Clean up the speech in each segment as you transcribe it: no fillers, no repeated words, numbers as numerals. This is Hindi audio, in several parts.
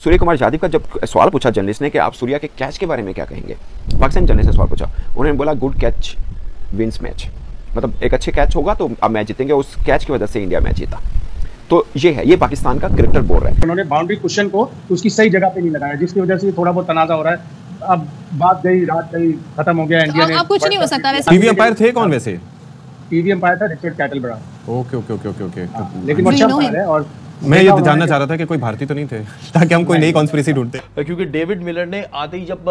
सूर्य कुमार यादव का जब सवाल पूछा जर्नलिस्ट ने कि आप सूर्या के कैच के बारे में क्या कहेंगे, पाकिस्तान जर्नलिस्ट ने सवाल पूछा, उन्होंने बोला गुड कैच विंस मैच, मतलब एक अच्छे कैच होगा तो आप मैच जीतेंगे, उस कैच की वजह से इंडिया मैच जीता। तो ये है, ये पाकिस्तान का क्रिकेटर बोल रहा है। उन्होंने बाउंड्री क्वेश्चन को उसकी सही जगह पे नहीं लगाया, जिसकी वजह से थोड़ा बहुत तनाजा हो रहा है। अब बात गई, रात गई, खत्म हो गया। इंडिया ने अब कुछ नहीं हो सकता। वैसे टीवी अंपायर थे कौन? वैसे टीवी अंपायर था Richard Kettleborough. Okay okay okay okay okay. लेकिन वो अच्छा अंपायर है। और मैं ये जानना चाह रहा था कि कोई भारतीय तो नहीं थे, ताकि हम कोई नई कॉन्स्पिरेसी ढूंढते। क्योंकि डेविड मिलर ने आते ही जब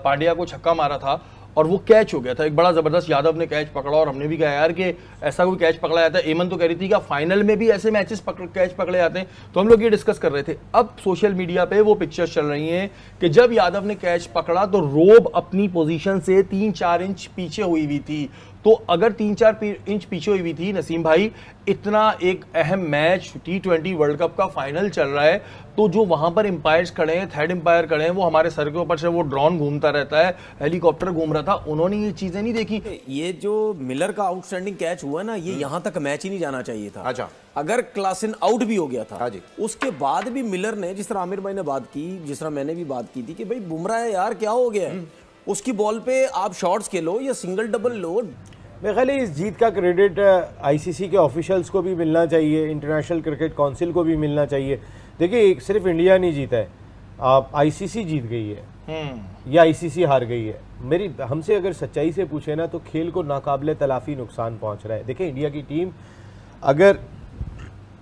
पांड्या को छक्का मारा था और वो कैच हो गया था, एक बड़ा जबरदस्त यादव ने कैच पकड़ा, और हमने भी कहा यार कि ऐसा कोई कैच पकड़ा जाता है। एमन तो कह रही थी कि फाइनल में भी ऐसे मैचेस कैच पकड़े जाते हैं, तो हम लोग ये डिस्कस कर रहे थे। अब सोशल मीडिया पे वो पिक्चर्स चल रही हैं कि जब यादव ने कैच पकड़ा तो रोब अपनी पोजीशन से 3-4 इंच पीछे हुई हुई थी। तो अगर 3-4 इंच पीछे हुई थी नसीम भाई, इतना एक अहम मैच T20 वर्ल्ड कप का फाइनल चल रहा है, तो जो वहां पर एम्पायर्स खड़े हैं, थर्ड एम्पायर खड़े हैं, वो हमारे सर के ऊपर से वो ड्रोन घूमता रहता है, हेलीकॉप्टर घूम रहा था, उन्होंने ये चीजें नहीं देखी। ये जो मिलर का आउटस्टैंडिंग कैच हुआ ना, ये यहां तक मैच ही नहीं जाना चाहिए था। अच्छा, अगर क्लासन आउट भी हो गया था, हाँ जी, उसके बाद भी मिलर ने, जिस तरह आमिर भाई ने बात की, जिस तरह मैंने भी बात की थी कि भाई बुमराह है यार, क्या हो गया है, उसकी बॉल पे आप शॉट्स खेलो या सिंगल डबल लो। मेरे ख्याल इस जीत का क्रेडिट आईसीसी के ऑफिशियल्स को भी मिलना चाहिए, इंटरनेशनल क्रिकेट काउंसिल को भी मिलना चाहिए। देखिए, सिर्फ इंडिया नहीं जीता है, आईसीसी जीत गई है या आईसीसी हार गई है। हमसे अगर सच्चाई से पूछे ना, तो खेल को नाकाबिले तलाफी नुकसान पहुंच रहा है। देखिए, इंडिया की टीम अगर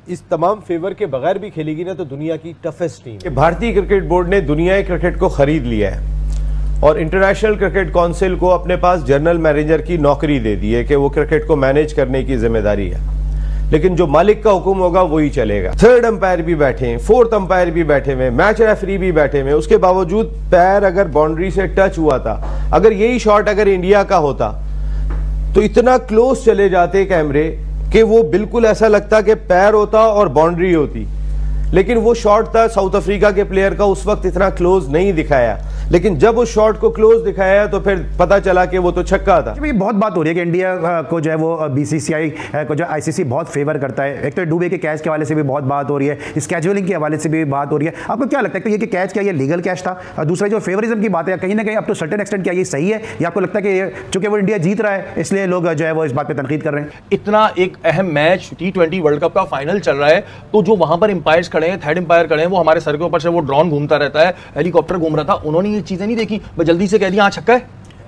इस तमाम फेवर के बगैर भी खेलेगी ना, तो दुनिया की टफेस्ट टीम है। भारतीय क्रिकेट बोर्ड ने दुनियाई क्रिकेट को खरीद लिया है और इंटरनेशनल क्रिकेट काउंसिल को अपने पास जनरल मैनेजर की नौकरी दे दी है कि वो क्रिकेट को मैनेज करने की जिम्मेदारी है। लेकिन जो मालिक का हुक्म होगा वही चलेगा। थर्ड अंपायर भी बैठे हैं, फोर्थ अंपायर भी बैठे हुए, मैच रेफरी भी बैठे हुए, उसके बावजूद पैर अगर बाउंड्री से टच हुआ था, अगर यही शॉट अगर इंडिया का होता तो इतना क्लोज चले जाते कैमरे कि वो बिल्कुल ऐसा लगता कि पैर होता और बाउंड्री होती। लेकिन वो शॉट था साउथ अफ्रीका के प्लेयर का, उस वक्त इतना क्लोज नहीं दिखाया, लेकिन जब उस शॉट को क्लोज दिखाया तो फिर पता चला कि वो तो छक्का था। बहुत बात हो रही है कि इंडिया को जो है वो बीसीसीआई को जो आईसीसी बहुत फेवर करता है। एक तो डुबे के कैच के हवाले से भी बहुत बात हो रही है, स्केजुअलिंग के हवाले से भी बात हो रही है। आपको क्या लगता है कि ये कि कैच क्या ये लीगल कैच था? और दूसरा जो फेवरिज्म की बात है, कहीं ना कहीं अप टू सर्टेन एक्सटेंट क्या ये सही है, या आपको लगता है कि चूंकि वो इंडिया जीत रहा है इसलिए लोग जो है वो इस बात पर तनकीद कर रहे हैं? इतना एक अहम मैच T20 वर्ल्ड कप का फाइनल चल रहा है, तो जो वहां पर एम्पायर्स खड़े हैं, थर्ड एम्पायर खड़े हैं, वो हमारे सर के ऊपर से वो ड्रोन घूमता रहता है, हेलीकॉप्टर घूम रहा था, उन्होंने ये चीजें नहीं देखी, मैं जल्दी से कह दिया हाँ छक्का है।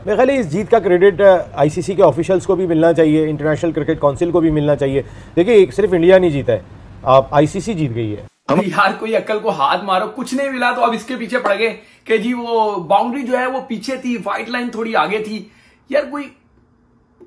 मेरे ख्याल इस जीत का क्रेडिट आईसीसी के ऑफिशियल्स को भी मिलना चाहिए, इंटरनेशनल क्रिकेट काउंसिल को भी मिलना चाहिए। देखिए, सिर्फ इंडिया नहीं जीता है, आईसीसी जीत गई है। हम यार कोई अक्ल को हाथ मारो, कुछ नहीं मिला तो अब इसके पीछे पड़ गए कि जी वो बाउंड्री जो है वो पीछे थी, व्हाइट लाइन थोड़ी आगे थी। यार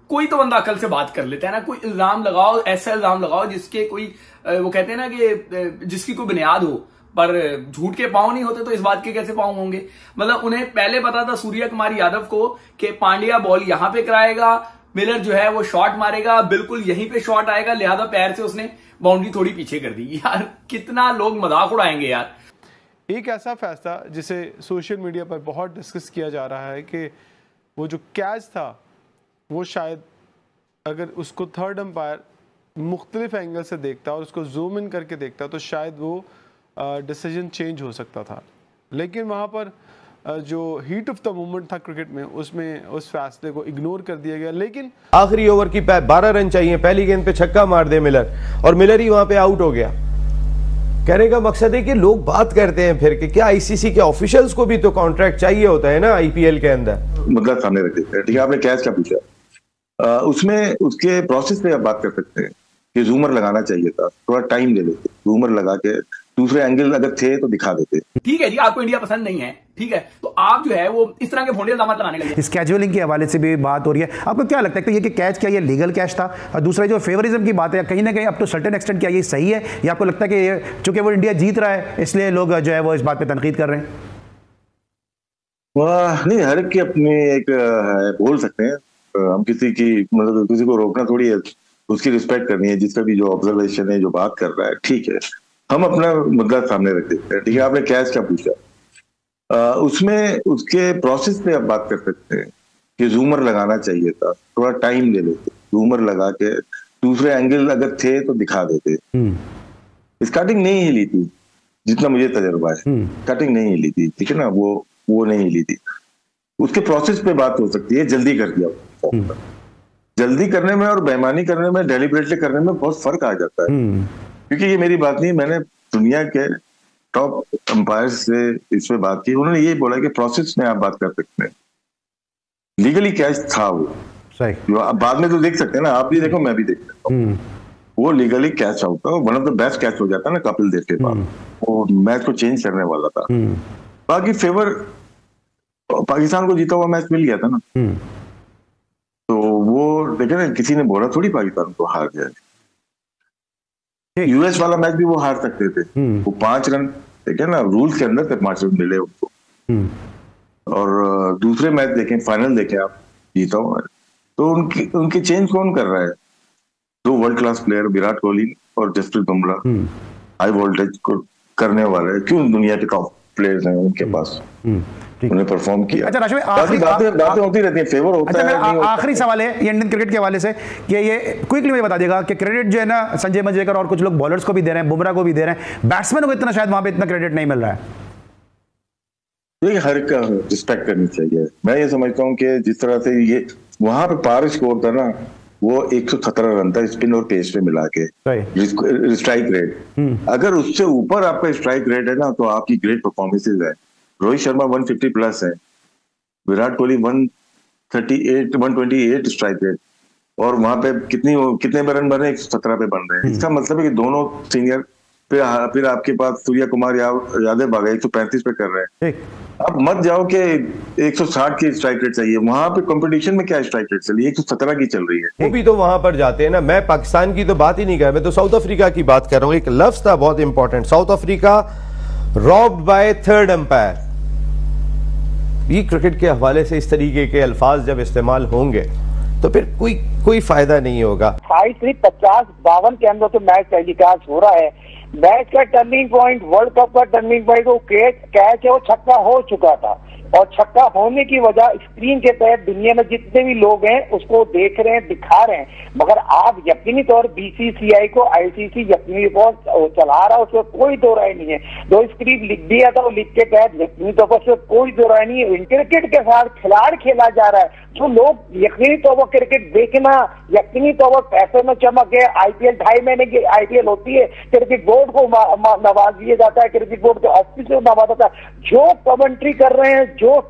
कोई तो बंदा अकल से बात कर लेता है ना। कोई इल्जाम लगाओ, ऐसा इल्जाम लगाओ जिसके कोई वो कहते हैं ना कि जिसकी कोई बुनियाद हो, पर झूठ के पांव नहीं होते तो इस बात के कैसे पांव होंगे। मतलब उन्हें पहले पता था सूर्य कुमार यादव को कि पांड्या बॉल यहां पे कराएगा, मिलर जो है वो शॉट मारेगा, बिल्कुल यहीं पे शॉट आएगा, लिहाजा पैर से उसने बाउंड्री थोड़ी पीछे कर दी। यार कितना लोग मजाक उड़ाएंगे यार। एक ऐसा फैसला जिसे सोशल मीडिया पर बहुत डिस्कस किया जा रहा है कि वो जो कैच था वो शायद अगर उसको थर्ड अंपायर मुख्तलिफ एंगल से देखता और उसको जूम इन करके देखता तो शायद वो डिसीजन चेंज हो सकता था। लेकिन वहाँ पर जो हीट ऑफ द मोमेंट था क्रिकेट में, उसमें उस फैसले को इग्नोर कर दिया गया। लेकिन आखिरी ओवर की 12 रन चाहिए, पहली गेंद पे छक्का मार दे मिलर और मिलर ही वहां पे आउट हो गया। कहने का मकसद है कि लोग बात करते हैं फिर कि क्या आईसीसी के ऑफिशियल्स को भी तो कॉन्ट्रैक्ट चाहिए होता है ना आईपीएल के अंदर। मुद्दा सामने रख देते हैं। ठीक है, आपने कैच का पूछा, उसमें उसके प्रोसेस पे आप बात कर सकते हैं कि जूमर लगाना चाहिए था, थोड़ा टाइम दे लेते, जूमर लगा के दूसरे एंगल अगर थे तो दिखा देते। ठीक है जी, आपको इंडिया पसंद नहीं है, ठीक है, तो आप जो है वो इस तरह के भोंडे इल्जाम लगाने लगे। स्केजुअलिंग के हवाले से भी बात हो रही है। आपको क्या लगता है कि ये कि कैच क्या ये लीगल कैच था? और दूसरा जो फेवरिज्म की बात है, कहीं ना कहीं अप टू सर्टेन एक्सटेंट क्या ये सही है, या आपको लगता है कि चूंकि वो इंडिया जीत रहा है इसलिए लोग जो है वो इस बात पर तनकीद कर रहे हैं? वाह नहीं, हर एक की अपनी एक बोल सकते हैं। हम किसी की मतलब किसी को रोकना थोड़ी है, उसकी रिस्पेक्ट करनी है, जिसका भी जो ऑब्जर्वेशन है, जो बात कर रहा है, ठीक है, हम अपना मुद्दा सामने रख देते हैं। ठीक है, आपने कैच का पूछा, उसमें उसके प्रोसेस पे आप बात कर सकते हैं कि जूमर लगाना चाहिए था, थोड़ा टाइम दे लेते, जूमर लगा के दूसरे एंगल अगर थे तो दिखा देते। स्टार्टिंग नहीं हिली थी, जितना मुझे तजुर्बा है। कटिंग नहीं हिली थी, ठीक है ना, वो नहीं हिली थी। उसके प्रोसेस पे बात हो सकती है, जल्दी कर दिया। जल्दी करने में और बेईमानी करने में, डेलिबरेटली करने में बहुत फर्क आ जाता है। क्योंकि ये मेरी बात नहीं, मैंने दुनिया के टॉप अंपायर से इस पे बात की, उन्होंने ये बोला कि प्रोसेस में आप बात कर सकते हैं, लीगली कैच था वो सही। बाद में तो देख सकते हैं ना, आप भी देखो मैं भी देख सकता हूँ, वो लीगली कैच आउट था, one of the best catch हो जाता है ना कपिल देव के बाद, वो मैच को चेंज करने वाला था। बाकी फेवर पाकिस्तान को जीता हुआ मैच मिल गया था ना, तो वो देखे ना, किसी ने बोला थोड़ी पाकिस्तान को हार जाए। यूएस वाला मैच भी वो हार सकते थे, वो 5 रन देखे ना, रूल्स के अंदर तक 5 रन मिले उनको। और दूसरे मैच देखें, फाइनल देखें आप, जीता हुआ, तो उनकी चेंज कौन कर रहा है? 2 world class player Virat Kohli और जसप्रीत बुमराह, हाई वोल्टेज को करने वाले, क्यों दुनिया के टॉप प्लेयर्स हैं उनके पास, उन्हें परफॉर्म किया। अच्छा राशि, बातें होती रहती हैं, फेवर होता है। आखिरी सवाल है ये इंडियन क्रिकेट के हवाले से कि ये क्विकली मुझे बता देगा कि क्रेडिट जो है ना संजय मंजरेकर और कुछ लोग बॉलर्स को भी दे रहे हैं, बुमराह को भी दे रहे हैं, बैट्समैन को इतना शायद वहां पे इतना क्रेडिट नहीं मिल रहा है। ये हर का रिस्पेक्ट करनी चाहिए। मैं ये समझता हूँ कि जिस तरह से ये वहां पे पार स्कोर था ना, वो 117 रन था स्पिन और पेस पे मिला के, स्ट्राइक रेट। अगर उससे ऊपर आपका स्ट्राइक रेट है ना, तो आपकी ग्रेट परफॉर्मेंसेज है। रोहित शर्मा 150 प्लस है, विराट कोहली 128 स्ट्राइक रेट, और वहां पे कितने रन बन रहे हैं? 117 पे बन रहे हैं। इसका मतलब है कि दोनों सीनियर, फिर आपके पास सूर्य कुमार यादव आ गए 135 पे कर रहे हैं। आप मत जाओ कि 160 की स्ट्राइक रेट चाहिए, वहां पे कंपटीशन में क्या स्ट्राइक रेट चली है? 117 की चल रही है। वो भी तो वहां पर जाते हैं ना। मैं पाकिस्तान की तो बात ही नहीं कर रहा, मैं तो साउथ अफ्रीका की बात कर रहा हूं। एक लफ्ज था बहुत important, south Africa robbed by third umpire. ये क्रिकेट के हवाले से इस तरीके के अल्फाज जब इस्तेमाल होंगे तो फिर कोई फायदा नहीं होगा। 50-52 के अंदर तो मैच टेलीकास्ट हो रहा है। मैच का टर्निंग पॉइंट, वर्ल्ड कप का टर्निंग पॉइंट, वो कैच है, वो छक्का हो चुका था, और छक्का होने की वजह स्क्रीन के तहत दुनिया में जितने भी लोग हैं उसको देख रहे हैं, दिखा रहे हैं। मगर आप यकीनी तौर बीसीसीआई को आईसीसी यकीनी तौर चला रहा है, उसमें कोई दो राय नहीं है। जो स्क्रीन लिख दिया था वो लिख के तहत यकीनी तौर पर कोई दो राय नहीं है। क्रिकेट के साथ खिलाड़ खेला जा रहा है, जो लोग यकीनी तौर पर क्रिकेट देखना, यकीनी तौर पर पैसे में चमक है। आईपीएल 2.5 महीने की आईपीएल होती है, क्रिकेट बोर्ड को नवाज दिया जाता है, क्रिकेट बोर्ड के ऑफिस को नवाजा जाता है। जो कमेंट्री कर रहे हैं, जो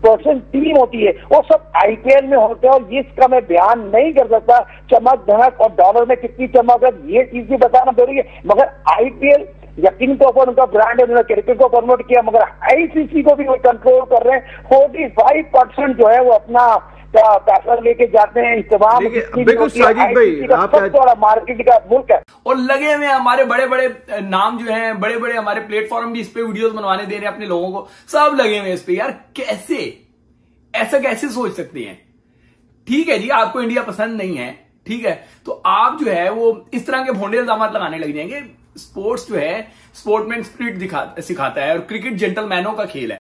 पर्सन टीम होती है, वो सब आईपीएल में होते हैं, और इसका मैं बयान नहीं कर सकता। चमक धमक और डॉलर में कितनी चमक है ये चीज भी बताना जरूरी है। मगर आईपीएल यकीन तौर पर उनका ब्रांड है, उन्होंने क्रिकेट को प्रमोट किया, मगर आईसीसी को भी वो कंट्रोल कर रहे हैं। 45% जो है वो अपना पैसा लेके जाते हैं। इस्तेमाल बिल्कुल साजिद भाई, आप मार्केट का मुल्क है, और लगे हुए हमारे बड़े बड़े नाम जो हैं, बड़े बड़े हमारे प्लेटफॉर्म भी इस पे वीडियोस बनवाने दे रहे हैं अपने लोगों को, सब लगे हुए इस पे। यार कैसे ऐसा कैसे सोच सकते हैं? ठीक है जी, आपको इंडिया पसंद नहीं है, ठीक है, तो आप जो है वो इस तरह के भोंडे इल्जाम लगाने लग जाएंगे। स्पोर्ट्स जो है स्पोर्ट्समैन स्पिरिट सिखाता है, और क्रिकेट जेंटलमैनों का खेल है।